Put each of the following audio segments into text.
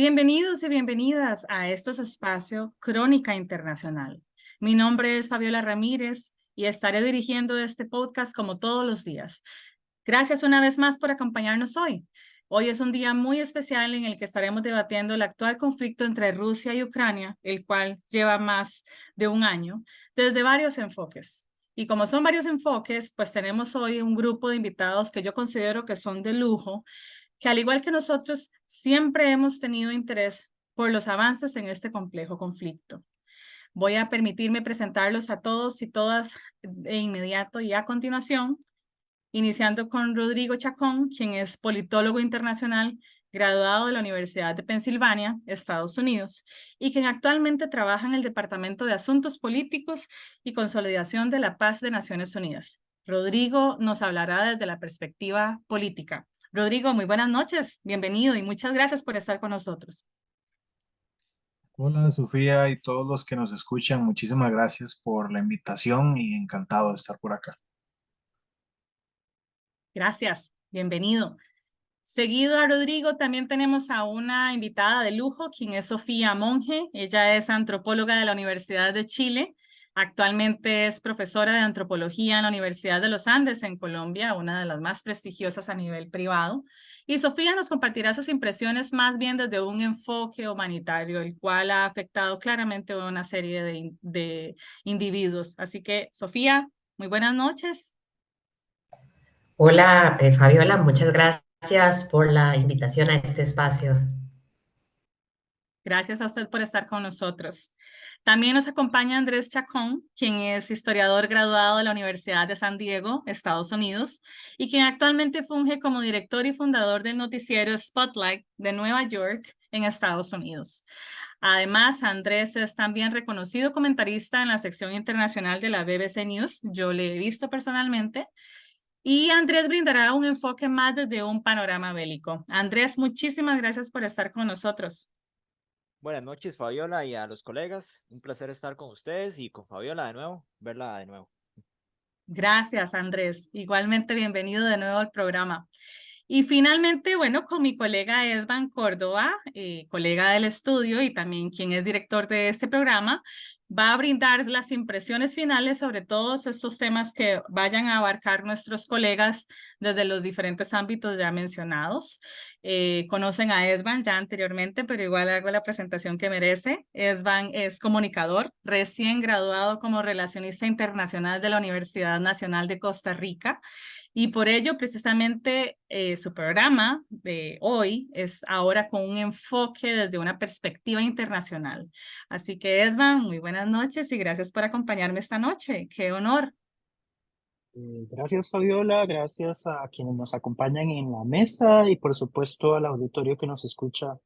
Bienvenidos y bienvenidas a estos espacios Crónica Internacional. Mi nombre es Fabiola Ramírez y estaré dirigiendo este podcast como todos los días. Gracias una vez más por acompañarnos hoy. Hoy es un día muy especial en el que estaremos debatiendo el actual conflicto entre Rusia y Ucrania, el cual lleva más de un año, desde varios enfoques. Y como son varios enfoques, pues tenemos hoy un grupo de invitados que yo considero que son de lujo, que al igual que nosotros, siempre hemos tenido interés por los avances en este complejo conflicto. Voy a permitirme presentarlos a todos y todas de inmediato y a continuación, iniciando con Rodrigo Chacón, quien es politólogo internacional, graduado de la Universidad de Pensilvania, Estados Unidos, y quien actualmente trabaja en el Departamento de Asuntos Políticos y Consolidación de la Paz de Naciones Unidas. Rodrigo nos hablará desde la perspectiva política. Rodrigo, muy buenas noches, bienvenido y muchas gracias por estar con nosotros. Hola Sofía y todos los que nos escuchan, muchísimas gracias por la invitación y encantado de estar por acá. Gracias, bienvenido. Seguido a Rodrigo, también tenemos a una invitada de lujo, quien es Sofía Monge. Ella es antropóloga de la Universidad de Chile. Actualmente es profesora de antropología en la Universidad de los Andes en Colombia, una de las más prestigiosas a nivel privado. Y Sofía nos compartirá sus impresiones más bien desde un enfoque humanitario, el cual ha afectado claramente a una serie de individuos. Así que, Sofía, muy buenas noches. Hola, Fabiola, muchas gracias por la invitación a este espacio. Gracias a usted por estar con nosotros. También nos acompaña Andrés Chacón, quien es historiador graduado de la Universidad de San Diego, Estados Unidos, y quien actualmente funge como director y fundador del noticiero Spotlight de Nueva York en Estados Unidos. Además, Andrés es también reconocido comentarista en la sección internacional de la BBC News. Yo le he visto personalmente. Y Andrés brindará un enfoque más desde un panorama bélico. Andrés, muchísimas gracias por estar con nosotros. Buenas noches, Fabiola, y a los colegas. Un placer estar con ustedes y con Fabiola de nuevo, verla de nuevo. Gracias, Andrés. Igualmente, bienvenido de nuevo al programa. Y finalmente, bueno, con mi colega Edvan Córdoba, colega del estudio y también quien es director de este programa, va a brindar las impresiones finales sobre todos estos temas que vayan a abarcar nuestros colegas desde los diferentes ámbitos ya mencionados. Conocen a Edvan ya anteriormente, pero igual hago la presentación que merece. Edvan es comunicador, recién graduado como relacionista internacional de la Universidad Nacional de Costa Rica. Y por ello, precisamente, su programa de hoy es ahora con un enfoque desde una perspectiva internacional. Así que, Edvan, muy buenas noches y gracias por acompañarme esta noche. ¡Qué honor! Gracias, Fabiola, gracias a quienes nos acompañan en la mesa y por supuesto al auditorio que nos escucha.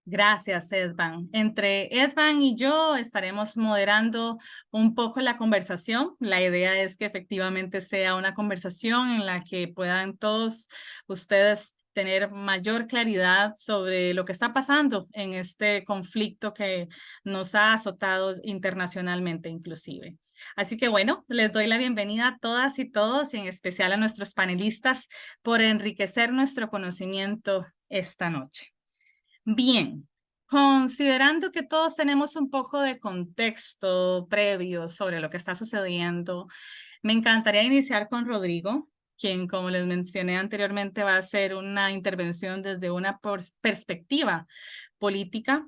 Gracias, Edvan. Entre Edvan y yo estaremos moderando un poco la conversación. La idea es que efectivamente sea una conversación en la que puedan todos ustedes tener mayor claridad sobre lo que está pasando en este conflicto que nos ha azotado internacionalmente inclusive. Así que bueno, les doy la bienvenida a todas y todos, y en especial a nuestros panelistas, por enriquecer nuestro conocimiento esta noche. Bien, considerando que todos tenemos un poco de contexto previo sobre lo que está sucediendo, me encantaría iniciar con Rodrigo, quien, como les mencioné anteriormente, va a hacer una intervención desde una perspectiva política.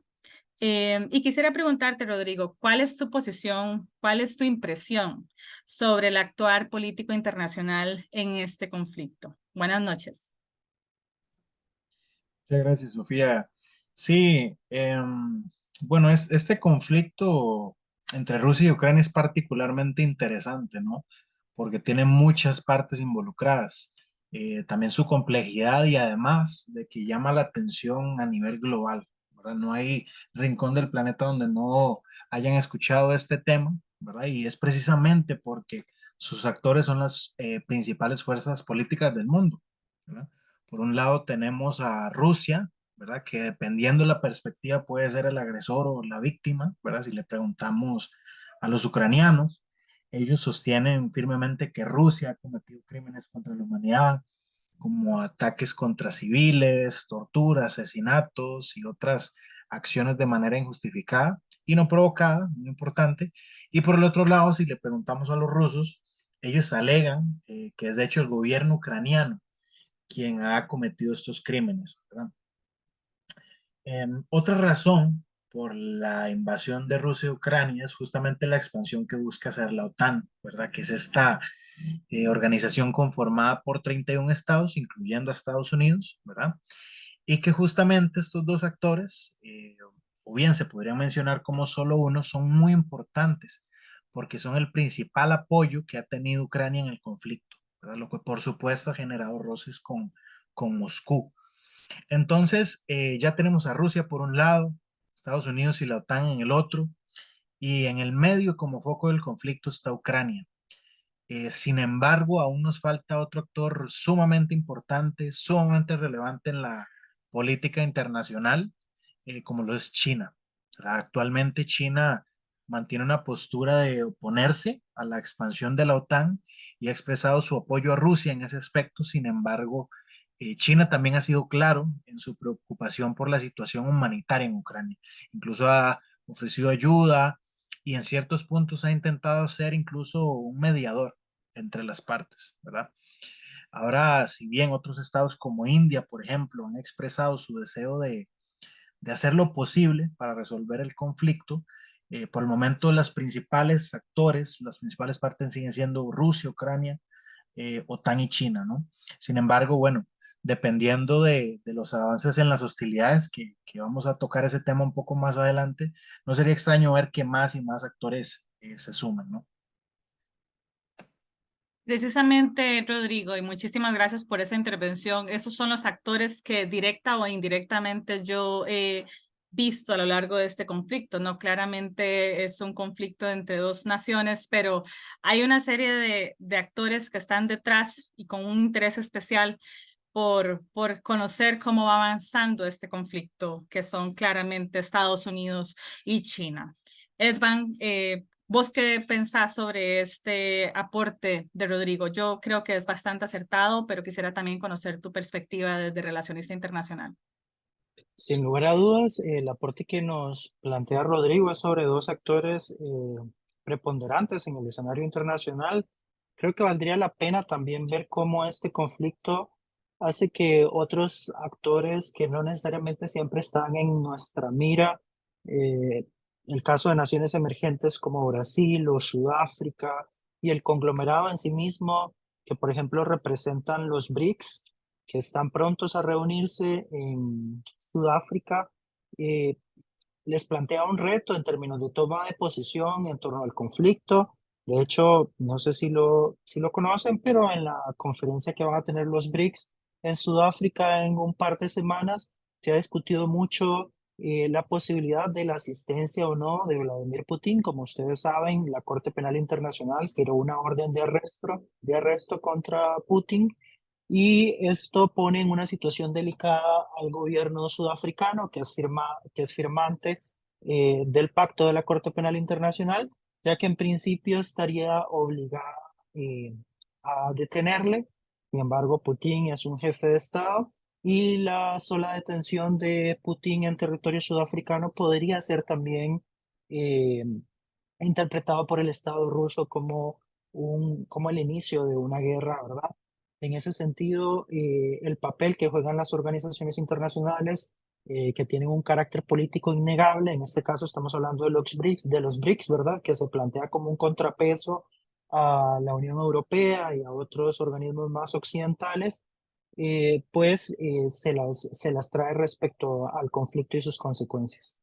Y quisiera preguntarte, Rodrigo, ¿cuál es tu posición, cuál es tu impresión sobre el actuar político internacional en este conflicto? Buenas noches. Muchas gracias, Sofía. Sí, bueno, este conflicto entre Rusia y Ucrania es particularmente interesante, ¿no? Porque tiene muchas partes involucradas. También su complejidad y además de que llama la atención a nivel global, ¿verdad? No hay rincón del planeta donde no hayan escuchado este tema, ¿verdad? Y es precisamente porque sus actores son las principales fuerzas políticas del mundo, ¿verdad? Por un lado tenemos a Rusia, ¿verdad? Que dependiendo de la perspectiva puede ser el agresor o la víctima, ¿verdad? Si le preguntamos a los ucranianos, ellos sostienen firmemente que Rusia ha cometido crímenes contra la humanidad, como ataques contra civiles, tortura, asesinatos y otras acciones de manera injustificada y no provocada, muy importante. Y por el otro lado, si le preguntamos a los rusos, ellos alegan que es de hecho el gobierno ucraniano quien ha cometido estos crímenes, ¿verdad? Otra razón por la invasión de Rusia a Ucrania es justamente la expansión que busca hacer la OTAN, ¿verdad? Que es esta organización conformada por 31 estados, incluyendo a Estados Unidos, ¿verdad? Y que justamente estos dos actores, o bien se podría mencionar como solo uno, son muy importantes porque son el principal apoyo que ha tenido Ucrania en el conflicto, ¿verdad? Lo que por supuesto ha generado roces con Moscú. Entonces, ya tenemos a Rusia por un lado, Estados Unidos y la OTAN en el otro, y en el medio como foco del conflicto está Ucrania. Sin embargo, aún nos falta otro actor sumamente importante, sumamente relevante en la política internacional, como lo es China. ¿Verdad? Actualmente China mantiene una postura de oponerse a la expansión de la OTAN y ha expresado su apoyo a Rusia en ese aspecto. Sin embargo, China también ha sido claro en su preocupación por la situación humanitaria en Ucrania. Incluso ha ofrecido ayuda y en ciertos puntos ha intentado ser incluso un mediador entre las partes, ¿verdad? Ahora, si bien otros estados como India, por ejemplo, han expresado su deseo de hacer lo posible para resolver el conflicto, por el momento las principales actores, las principales partes siguen siendo Rusia, Ucrania, OTAN y China, ¿no? Sin embargo, bueno, dependiendo de los avances en las hostilidades, que vamos a tocar ese tema un poco más adelante, no sería extraño ver que más y más actores se sumen, ¿no? Precisamente, Rodrigo, y muchísimas gracias por esa intervención. Esos son los actores que directa o indirectamente yo he visto a lo largo de este conflicto, ¿no? Claramente es un conflicto entre dos naciones, pero hay una serie de actores que están detrás y con un interés especial por conocer cómo va avanzando este conflicto, que son claramente Estados Unidos y China. Edvan, ¿vos qué pensás sobre este aporte de Rodrigo? Yo creo que es bastante acertado, pero quisiera también conocer tu perspectiva desde relacionista internacional. Sin lugar a dudas, el aporte que nos plantea Rodrigo es sobre dos actores preponderantes en el escenario internacional. Creo que valdría la pena también ver cómo este conflicto hace que otros actores que no necesariamente siempre están en nuestra mira, el caso de naciones emergentes como Brasil o Sudáfrica y el conglomerado en sí mismo, que por ejemplo representan los BRICS, que están prontos a reunirse en Sudáfrica, eh, les plantea un reto en términos de toma de posición en torno al conflicto. De hecho, no sé si lo conocen, pero en la conferencia que van a tener los BRICS en Sudáfrica en un par de semanas, se ha discutido mucho la posibilidad de la asistencia o no de Vladimir Putin. Como ustedes saben, la Corte Penal Internacional giró una orden de arresto contra Putin y esto pone en una situación delicada al gobierno sudafricano, que es firmante del Pacto de la Corte Penal Internacional, ya que en principio estaría obligada eh, a detenerle. Sin embargo, Putin es un jefe de Estado y la sola detención de Putin en territorio sudafricano podría ser también eh, interpretado por el Estado ruso como el inicio de una guerra, ¿verdad? En ese sentido, el papel que juegan las organizaciones internacionales que tienen un carácter político innegable, en este caso estamos hablando de los BRICS, ¿verdad? Que se plantea como un contrapeso a la Unión Europea y a otros organismos más occidentales, pues se las trae respecto al conflicto y sus consecuencias.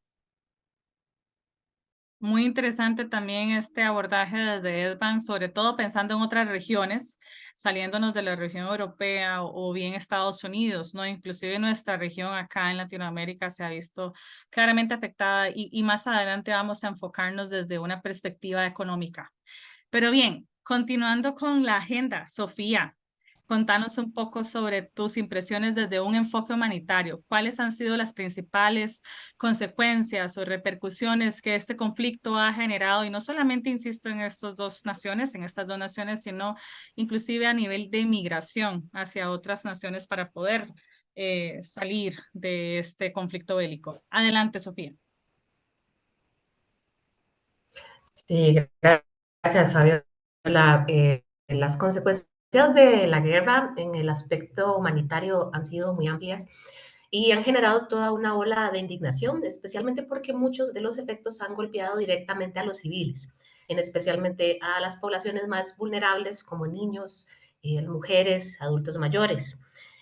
Muy interesante también este abordaje desde Edvan, sobre todo pensando en otras regiones, saliéndonos de la región europea o bien Estados Unidos, ¿no? Inclusive nuestra región acá en Latinoamérica se ha visto claramente afectada y más adelante vamos a enfocarnos desde una perspectiva económica. Pero bien, continuando con la agenda, Sofía, Contanos un poco sobre tus impresiones desde un enfoque humanitario. ¿Cuáles han sido las principales consecuencias o repercusiones que este conflicto ha generado? Y no solamente, insisto, en estas dos naciones, sino inclusive a nivel de inmigración hacia otras naciones para poder salir de este conflicto bélico. Adelante, Sofía. Sí, gracias, Fabio. Las consecuencias de la guerra en el aspecto humanitario han sido muy amplias y han generado toda una ola de indignación, especialmente porque muchos de los efectos han golpeado directamente a los civiles, en especialmente a las poblaciones más vulnerables como niños, mujeres, adultos mayores.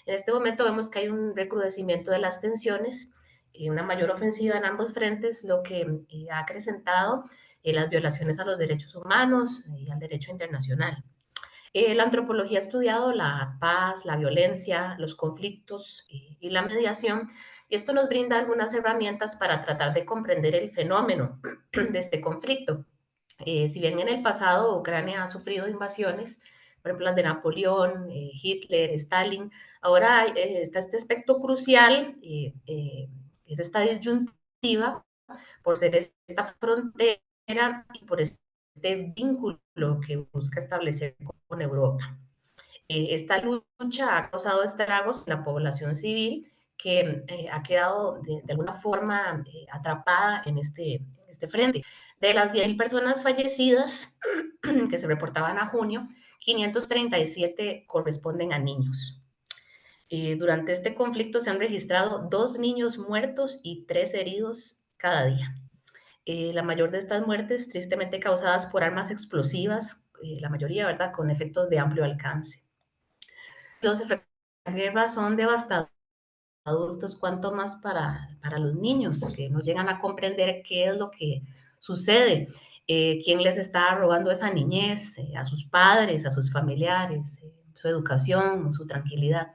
En este momento vemos que hay un recrudecimiento de las tensiones y una mayor ofensiva en ambos frentes, lo que ha acrecentado las violaciones a los derechos humanos y al derecho internacional. La antropología ha estudiado la paz, la violencia, los conflictos y la mediación, y esto nos brinda algunas herramientas para tratar de comprender el fenómeno de este conflicto. Si bien en el pasado Ucrania ha sufrido invasiones, por ejemplo las de Napoleón, Hitler, Stalin, ahora está este aspecto crucial, es esta disyuntiva por ser esta frontera y por este vínculo que busca establecer con Europa. Esta lucha ha causado estragos en la población civil que ha quedado de alguna forma atrapada en este frente. De las 10.000 personas fallecidas que se reportaban a junio, 537 corresponden a niños. Durante este conflicto se han registrado 2 niños muertos y 3 heridos cada día. La mayor de estas muertes tristemente causadas por armas explosivas, la mayoría, ¿verdad?, con efectos de amplio alcance. Los efectos de la guerra son devastadores para adultos, cuanto más para los niños, que no llegan a comprender qué es lo que sucede, quién les está robando esa niñez, a sus padres, a sus familiares, su educación, su tranquilidad.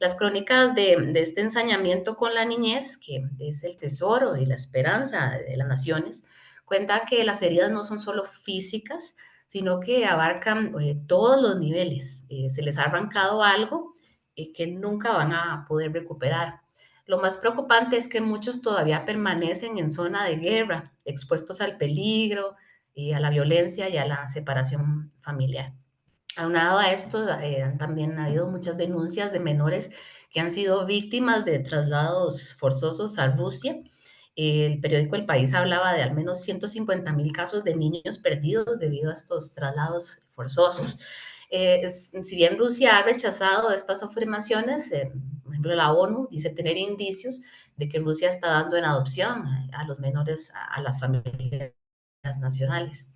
Las crónicas de este ensañamiento con la niñez, que es el tesoro y la esperanza de las naciones, cuenta que las heridas no son solo físicas, sino que abarcan todos los niveles. Se les ha arrancado algo que nunca van a poder recuperar. Lo más preocupante es que muchos todavía permanecen en zona de guerra, expuestos al peligro, a la violencia y a la separación familiar. Aunado a esto, también ha habido muchas denuncias de menores que han sido víctimas de traslados forzosos a Rusia. El periódico El País hablaba de al menos 150.000 casos de niños perdidos debido a estos traslados forzosos. Si bien Rusia ha rechazado estas afirmaciones, por ejemplo, la ONU dice tener indicios de que Rusia está dando en adopción a los menores a las familias nacionales.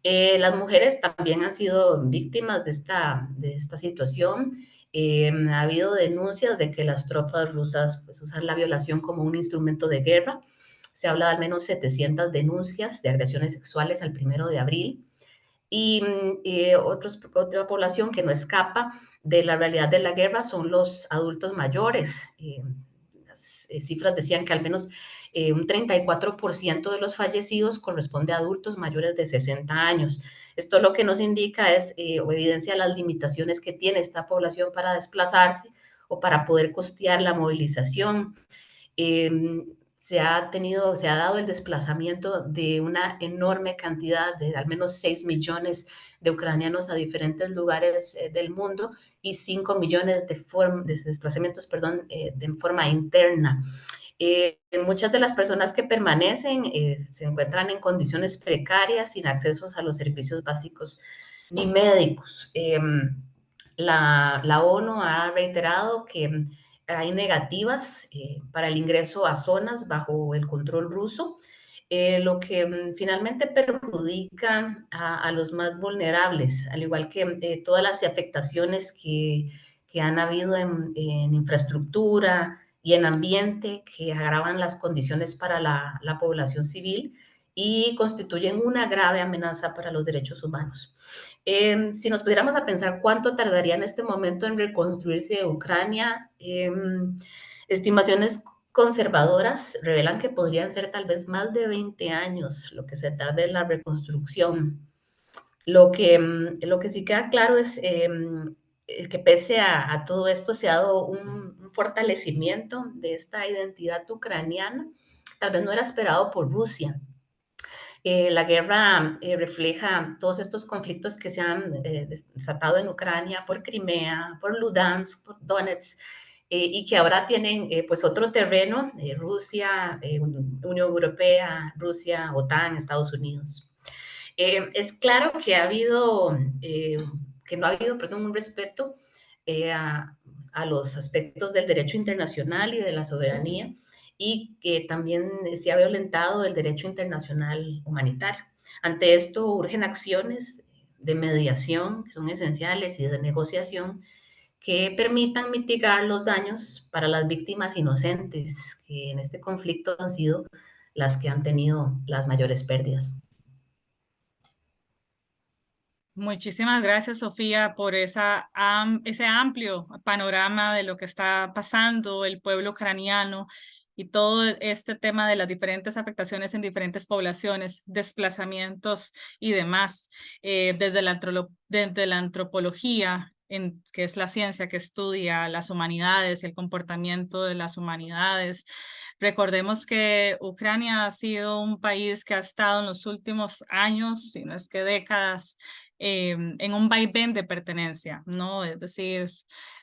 Las mujeres también han sido víctimas de esta situación. Ha habido denuncias de que las tropas rusas pues, usan la violación como un instrumento de guerra. Se habla de al menos 700 denuncias de agresiones sexuales al 1 de abril. Y otra población que no escapa de la realidad de la guerra son los adultos mayores. Las cifras decían que al menos un 34% de los fallecidos corresponde a adultos mayores de 60 años. Esto lo que nos indica es o evidencia las limitaciones que tiene esta población para desplazarse o para poder costear la movilización. Se ha dado el desplazamiento de una enorme cantidad de al menos 6 millones de ucranianos a diferentes lugares del mundo y 5 millones de desplazamientos, de forma interna. Muchas de las personas que permanecen se encuentran en condiciones precarias, sin acceso a los servicios básicos ni médicos. La ONU ha reiterado que hay negativas para el ingreso a zonas bajo el control ruso, lo que finalmente perjudica a los más vulnerables, al igual que todas las afectaciones que han habido en infraestructura y en ambiente que agravan las condiciones para la población civil y constituyen una grave amenaza para los derechos humanos. Si nos pudiéramos a pensar cuánto tardaría en este momento en reconstruirse Ucrania, estimaciones conservadoras revelan que podrían ser tal vez más de 20 años lo que se tarde en la reconstrucción. Lo que sí queda claro es que pese a todo esto se ha dado un fortalecimiento de esta identidad ucraniana, tal vez no era esperado por Rusia. La guerra refleja todos estos conflictos que se han desatado en Ucrania por Crimea, por Lugansk, por Donetsk, y que ahora tienen pues otro terreno, Rusia, Unión Europea, Rusia, OTAN, Estados Unidos. Es claro que ha habido, que no ha habido, perdón, un respeto a los aspectos del derecho internacional y de la soberanía, y que también se ha violentado el derecho internacional humanitario. Ante esto urgen acciones de mediación, que son esenciales, y de negociación, que permitan mitigar los daños para las víctimas inocentes, que en este conflicto han sido las que han tenido las mayores pérdidas. Muchísimas gracias, Sofía, por ese amplio panorama de lo que está pasando el pueblo ucraniano y todo este tema de las diferentes afectaciones en diferentes poblaciones, desplazamientos y demás, desde la antropología, que es la ciencia que estudia las humanidades y el comportamiento de las humanidades. Recordemos que Ucrania ha sido un país que ha estado en los últimos años, si no es que décadas, en un vaivén de pertenencia, ¿no? Es decir,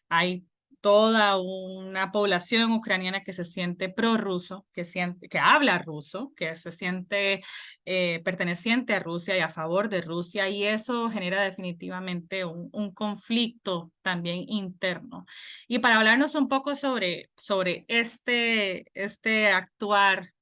hay toda una población ucraniana que se siente prorruso, que habla ruso, que se siente perteneciente a Rusia y a favor de Rusia, y eso genera definitivamente un conflicto también interno. Y para hablarnos un poco sobre este actuar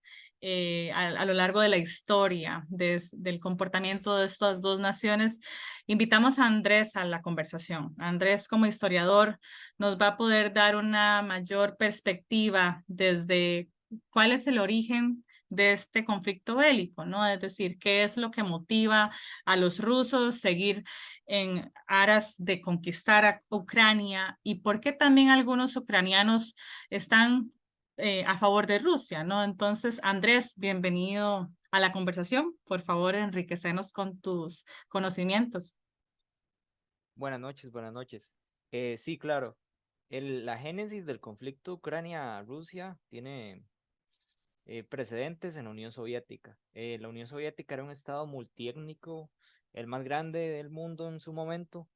a lo largo de la historia del comportamiento de estas dos naciones, invitamos a Andrés a la conversación. Andrés, como historiador, nos va a poder dar una mayor perspectiva desde cuál es el origen de este conflicto bélico, ¿no? Es decir, qué es lo que motiva a los rusos seguir en aras de conquistar a Ucrania, y por qué también algunos ucranianos están a favor de Rusia, ¿no? Entonces, Andrés, bienvenido a la conversación. Por favor, enriquecenos con tus conocimientos. Buenas noches, buenas noches. Sí, claro. La génesis del conflicto Ucrania-Rusia tiene precedentes en la Unión Soviética. La Unión Soviética era un estado multiétnico, el más grande del mundo en su momento.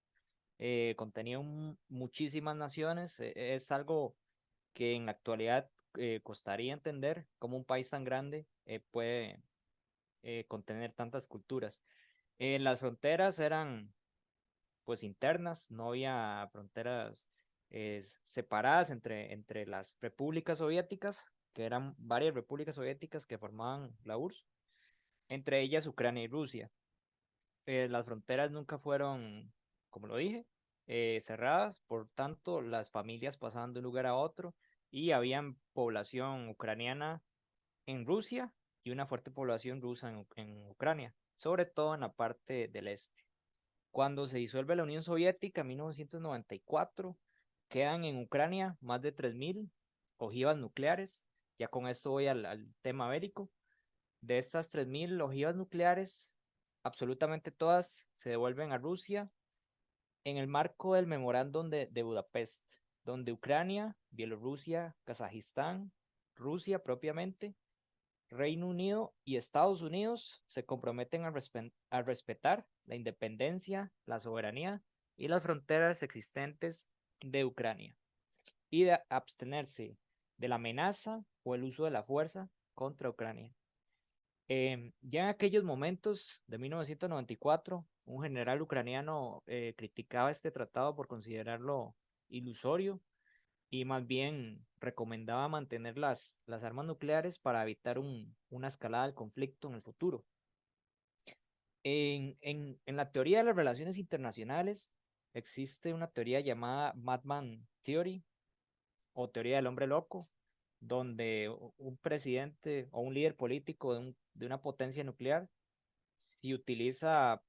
Contenía muchísimas naciones. Es algo que en la actualidad costaría entender cómo un país tan grande puede contener tantas culturas. Las fronteras eran pues internas, no había fronteras separadas entre las repúblicas soviéticas, que eran varias repúblicas soviéticas que formaban la URSS, entre ellas Ucrania y Rusia. Las fronteras nunca fueron, como lo dije, cerradas, por tanto las familias pasaban de un lugar a otro y había población ucraniana en Rusia y una fuerte población rusa en Ucrania, sobre todo en la parte del este. Cuando se disuelve la Unión Soviética en 1994, quedan en Ucrania más de 3.000 ojivas nucleares. Ya con esto voy al tema bélico. De estas 3.000 ojivas nucleares, absolutamente todas se devuelven a Rusia en el marco del memorándum de Budapest, donde Ucrania, Bielorrusia, Kazajistán, Rusia propiamente, Reino Unido y Estados Unidos se comprometen a respetar la independencia, la soberanía y las fronteras existentes de Ucrania, y de abstenerse de la amenaza o el uso de la fuerza contra Ucrania. Ya en aquellos momentos de 1994, un general ucraniano criticaba este tratado por considerarlo ilusorio y más bien recomendaba mantener las armas nucleares para evitar una escalada del conflicto en el futuro. En la teoría de las relaciones internacionales existe una teoría llamada Madman Theory o teoría del hombre loco, donde un presidente o un líder político de una potencia nuclear, si utiliza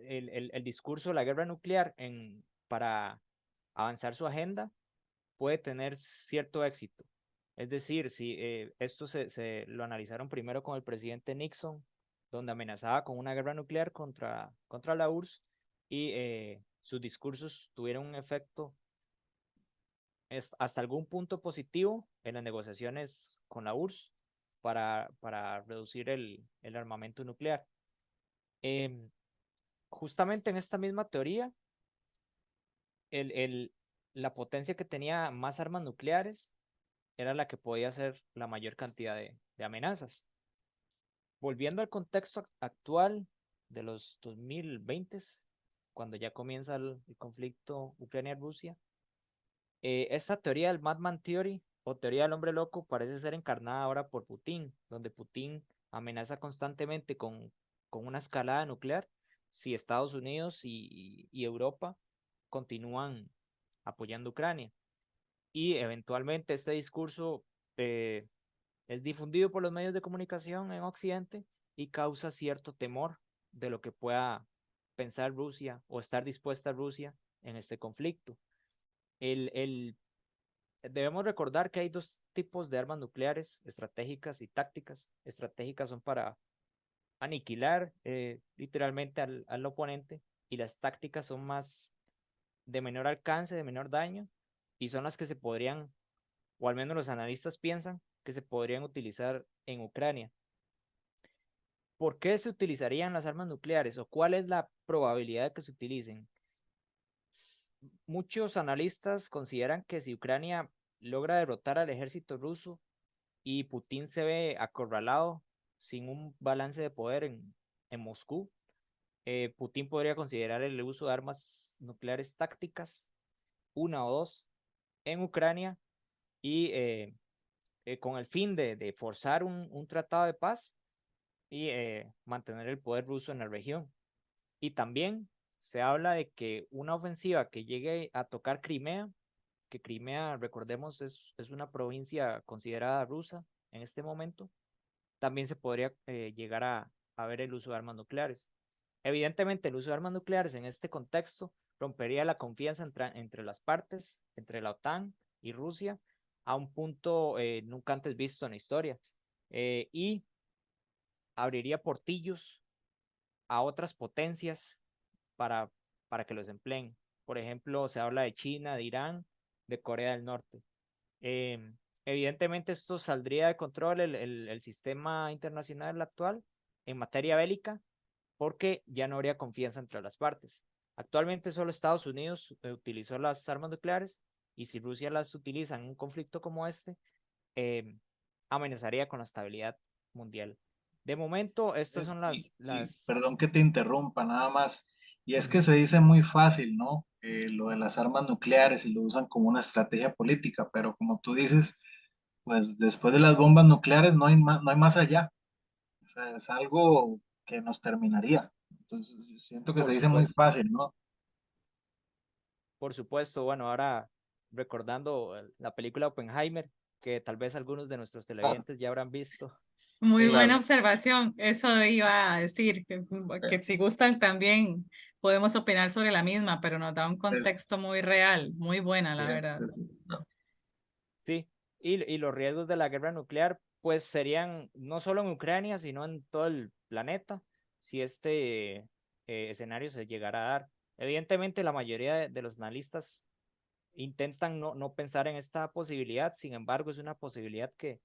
el discurso de la guerra nuclear para avanzar su agenda, puede tener cierto éxito. Es decir, si esto se lo analizaron primero con el presidente Nixon, donde amenazaba con una guerra nuclear contra la URSS, y sus discursos tuvieron un efecto hasta algún punto positivo en las negociaciones con la URSS para reducir el armamento nuclear. Em, Justamente en esta misma teoría, el, el, la potencia que tenía más armas nucleares era la que podía hacer la mayor cantidad de amenazas. Volviendo al contexto actual de los 2020, cuando ya comienza el conflicto Ucrania-Rusia, esta teoría del Madman Theory o teoría del hombre loco parece ser encarnada ahora por Putin, donde Putin amenaza constantemente con una escalada nuclear si Estados Unidos y Europa continúan apoyando a Ucrania. Y eventualmente este discurso eh, es difundido por los medios de comunicación en Occidente y causa cierto temor de lo que pueda pensar Rusia o estar dispuesta Rusia en este conflicto. El, Debemos recordar que hay dos tipos de armas nucleares, estratégicas y tácticas. Estratégicas son para aniquilar literalmente al oponente, y las tácticas son más de menor alcance, de menor daño, y son las que se podrían, o al menos los analistas piensan, que se podrían utilizar en Ucrania. ¿Por qué se utilizarían las armas nucleares o cuál es la probabilidad de que se utilicen? Muchos analistas consideran que si Ucrania logra derrotar al ejército ruso y Putin se ve acorralado sin un balance de poder en Moscú, Putin podría considerar el uso de armas nucleares tácticas, una o dos, en Ucrania y con el fin de forzar un tratado de paz y mantener el poder ruso en la región. Y también se habla de que una ofensiva que llegue a tocar Crimea, que Crimea, recordemos, es una provincia considerada rusa en este momento, también se podría llegar a ver el uso de armas nucleares. Evidentemente, el uso de armas nucleares en este contexto rompería la confianza entre las partes, entre la OTAN y Rusia, a un punto nunca antes visto en la historia, y abriría portillos a otras potencias para, para que los empleen. Por ejemplo, se habla de China, de Irán, de Corea del Norte. Evidentemente esto saldría de control el sistema internacional actual en materia bélica, porque ya no habría confianza entre las partes. Actualmente solo Estados Unidos utilizó las armas nucleares, y si Rusia las utiliza en un conflicto como este, amenazaría con la estabilidad mundial. De momento, estas son Perdón que te interrumpa, nada más. Y es que se dice muy fácil, ¿no? Lo de las armas nucleares y lo usan como una estrategia política, pero como tú dices, pues después de las bombas nucleares no hay más allá. O sea, es algo que nos terminaría. Entonces, siento que Por se dice muy supuesto. fácil, ¿no? Por supuesto, bueno, ahora recordando la película Oppenheimer, que tal vez algunos de nuestros Claro, televidentes ya habrán visto. Muy buena claro. observación. Eso iba a decir, Sí, que si gustan también podemos opinar sobre la misma, pero nos da un es- contexto muy real, muy buena, sí, la verdad. no. Sí, y los riesgos de la guerra nuclear, pues serían no solo en Ucrania, sino en todo el planeta, si este escenario se llegara a dar. Evidentemente, la mayoría de los analistas intentan no pensar en esta posibilidad. Sin embargo, es una posibilidad que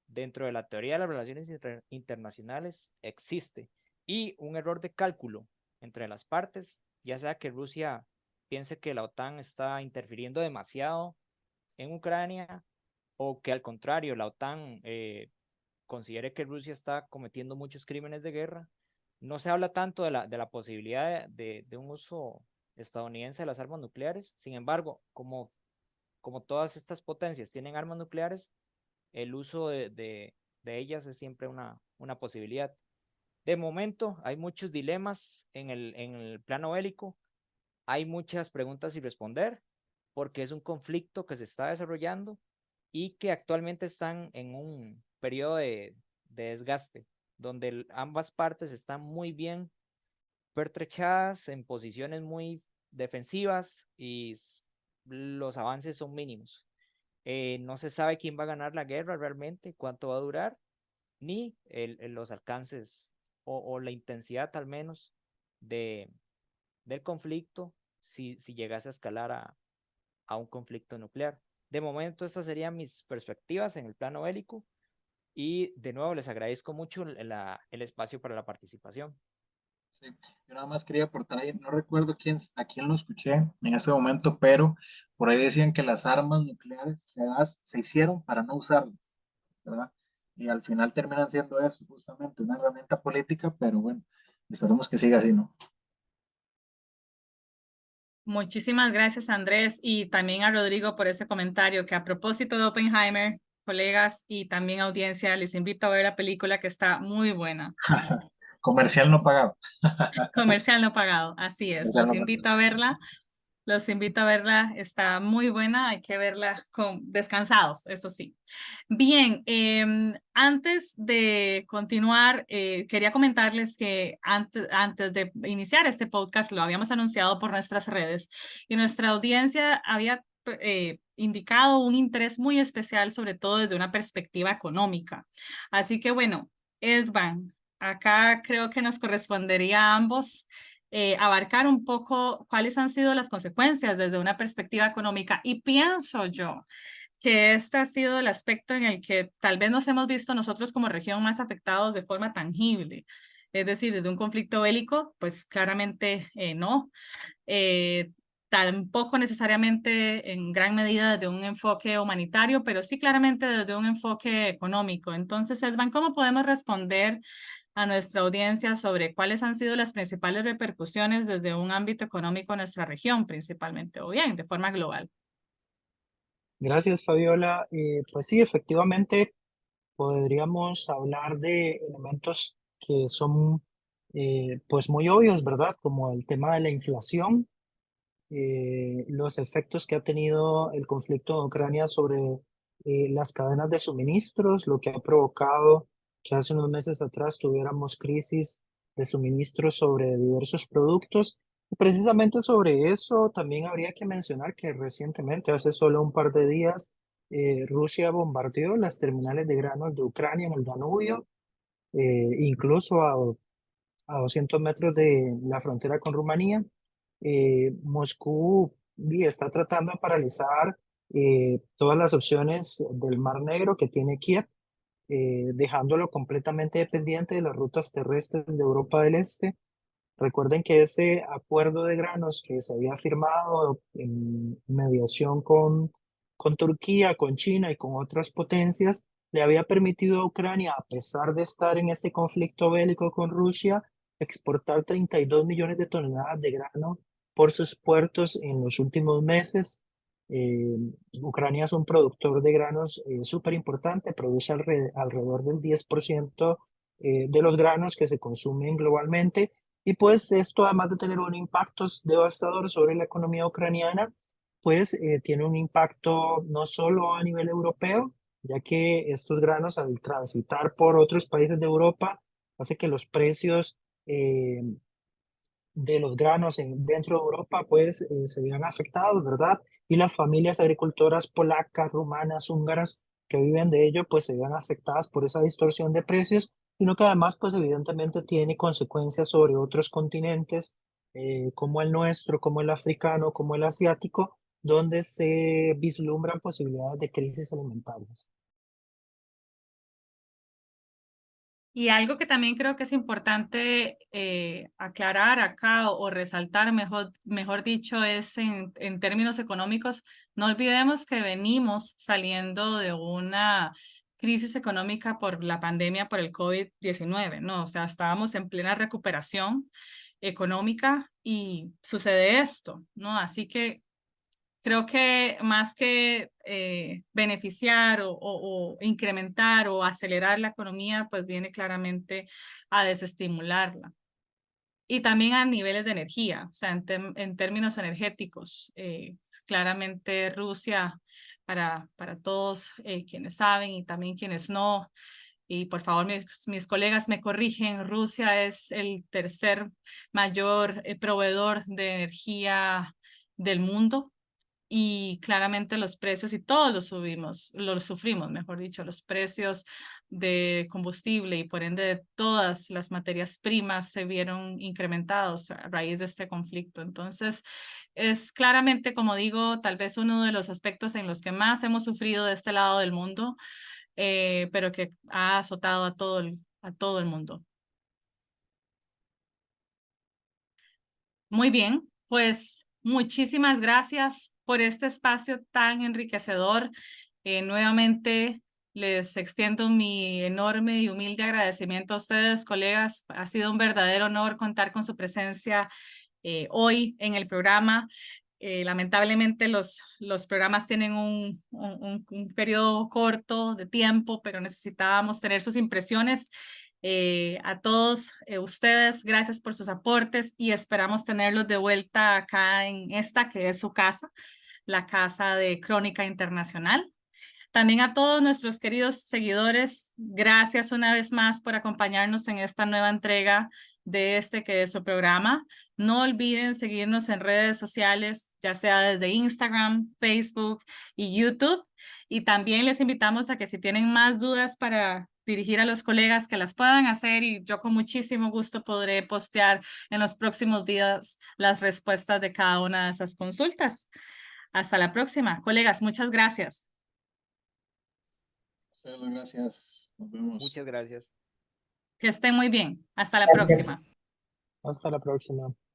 dentro de la teoría de las relaciones internacionales existe. Y un error de cálculo entre las partes, ya sea que Rusia piense que la OTAN está interfiriendo demasiado en Ucrania, o que al contrario la OTAN considere que Rusia está cometiendo muchos crímenes de guerra. No se habla tanto de la posibilidad de un uso estadounidense de las armas nucleares. Sin embargo, como todas estas potencias tienen armas nucleares, el uso de ellas es siempre una posibilidad. De momento, hay muchos dilemas en el plano bélico, hay muchas preguntas sin responder, porque es un conflicto que se está desarrollando y que actualmente están en un periodo de desgaste, donde ambas partes están muy bien pertrechadas en posiciones muy defensivas y los avances son mínimos. No se sabe quién va a ganar la guerra realmente, cuánto va a durar, ni los alcances o la intensidad al menos de, del conflicto, si llegase a escalar a un conflicto nuclear. De momento, estas serían mis perspectivas en el plano bélico y de nuevo les agradezco mucho el espacio para la participación. Sí, yo nada más quería aportar ahí, no recuerdo a quién lo escuché en este momento, pero por ahí decían que las armas nucleares se hicieron para no usarlas, ¿verdad? Y al final terminan siendo eso, justamente una herramienta política, pero bueno, esperemos que siga así, ¿no? Muchísimas gracias, Andrés, y también a Rodrigo por ese comentario, que a propósito de Oppenheimer, colegas y también audiencia, les invito a ver la película que está muy buena. Comercial no pagado. Comercial no pagado, así es. Comercial Los no invito pagado. a verla. Los invito a verla, está muy buena, hay que verla descansados, eso sí. Bien, antes de continuar, quería comentarles que antes de iniciar este podcast lo habíamos anunciado por nuestras redes y nuestra audiencia había indicado un interés muy especial, sobre todo desde una perspectiva económica. Así que bueno, Edvan, acá creo que nos correspondería a ambos abarcar un poco cuáles han sido las consecuencias desde una perspectiva económica. Y pienso yo que este ha sido el aspecto en el que tal vez nos hemos visto nosotros como región más afectados de forma tangible. Es decir, desde un conflicto bélico, pues claramente no. Eh, Tampoco necesariamente en gran medida desde un enfoque humanitario, pero sí claramente desde un enfoque económico. Entonces, Edvan, ¿cómo podemos responder a nuestra audiencia sobre cuáles han sido las principales repercusiones desde un ámbito económico en nuestra región principalmente, o bien de forma global? Gracias, Fabiola. Pues sí, efectivamente, podríamos hablar de elementos que son pues muy obvios, ¿verdad? Como el tema de la inflación, los efectos que ha tenido el conflicto en Ucrania sobre las cadenas de suministros, lo que ha provocado que hace unos meses atrás tuviéramos crisis de suministros sobre diversos productos. Y precisamente sobre eso también habría que mencionar que recientemente, hace solo un par de días, Rusia bombardeó las terminales de granos de Ucrania en el Danubio, incluso a 200 metros de la frontera con Rumanía. Moscú está tratando de paralizar todas las opciones del Mar Negro que tiene Kiev, dejándolo completamente dependiente de las rutas terrestres de Europa del Este. Recuerden que ese acuerdo de granos que se había firmado en mediación con Turquía, con China y con otras potencias, le había permitido a Ucrania, a pesar de estar en este conflicto bélico con Rusia, exportar 32 millones de toneladas de grano por sus puertos en los últimos meses. Eh, Ucrania es un productor de granos súper importante, produce alrededor del 10% de los granos que se consumen globalmente, y pues esto, además de tener un impacto devastador sobre la economía ucraniana, pues tiene un impacto no solo a nivel europeo, ya que estos granos al transitar por otros países de Europa hace que los precios de los granos dentro de Europa pues se vean afectados, ¿verdad? Y las familias agricultoras polacas, rumanas, húngaras que viven de ello pues se vean afectadas por esa distorsión de precios, sino que además pues evidentemente tiene consecuencias sobre otros continentes como el nuestro, como el africano, como el asiático, donde se vislumbran posibilidades de crisis alimentarias. Y algo que también creo que es importante aclarar acá o resaltar, mejor dicho, es en términos económicos, no olvidemos que venimos saliendo de una crisis económica por la pandemia, por el COVID-19, ¿no? O sea, estábamos en plena recuperación económica y sucede esto, ¿no? Así que creo que más que beneficiar o incrementar o acelerar la economía, pues viene claramente a desestimularla. Y también a niveles de energía, o sea, en términos energéticos, claramente Rusia, para todos quienes saben y también quienes no, y por favor mis colegas me corrigen, Rusia es el tercer mayor proveedor de energía del mundo. y claramente los precios, y todos los sufrimos, mejor dicho, los precios de combustible y por ende todas las materias primas se vieron incrementados a raíz de este conflicto. Entonces, es claramente, como digo, tal vez uno de los aspectos en los que más hemos sufrido de este lado del mundo, pero que ha azotado a todo el mundo. Muy bien, pues muchísimas gracias por este espacio tan enriquecedor. Nuevamente les extiendo mi enorme y humilde agradecimiento a ustedes, colegas. Ha sido un verdadero honor contar con su presencia hoy en el programa. Lamentablemente los programas tienen un periodo corto de tiempo, pero necesitábamos tener sus impresiones. A todos ustedes, gracias por sus aportes y esperamos tenerlos de vuelta acá en esta que es su casa, la casa de Crónica Internacional. También a todos nuestros queridos seguidores, gracias una vez más por acompañarnos en esta nueva entrega de este que es su programa. No olviden seguirnos en redes sociales, ya sea desde Instagram, Facebook y YouTube. Y también les invitamos a que si tienen más dudas para dirigir a los colegas, que las puedan hacer y yo con muchísimo gusto podré postear en los próximos días las respuestas de cada una de esas consultas. Hasta la próxima. Colegas, muchas gracias. Muchas gracias. Nos vemos. Muchas gracias. Que estén muy bien. Hasta la Gracias. próxima. Hasta la próxima.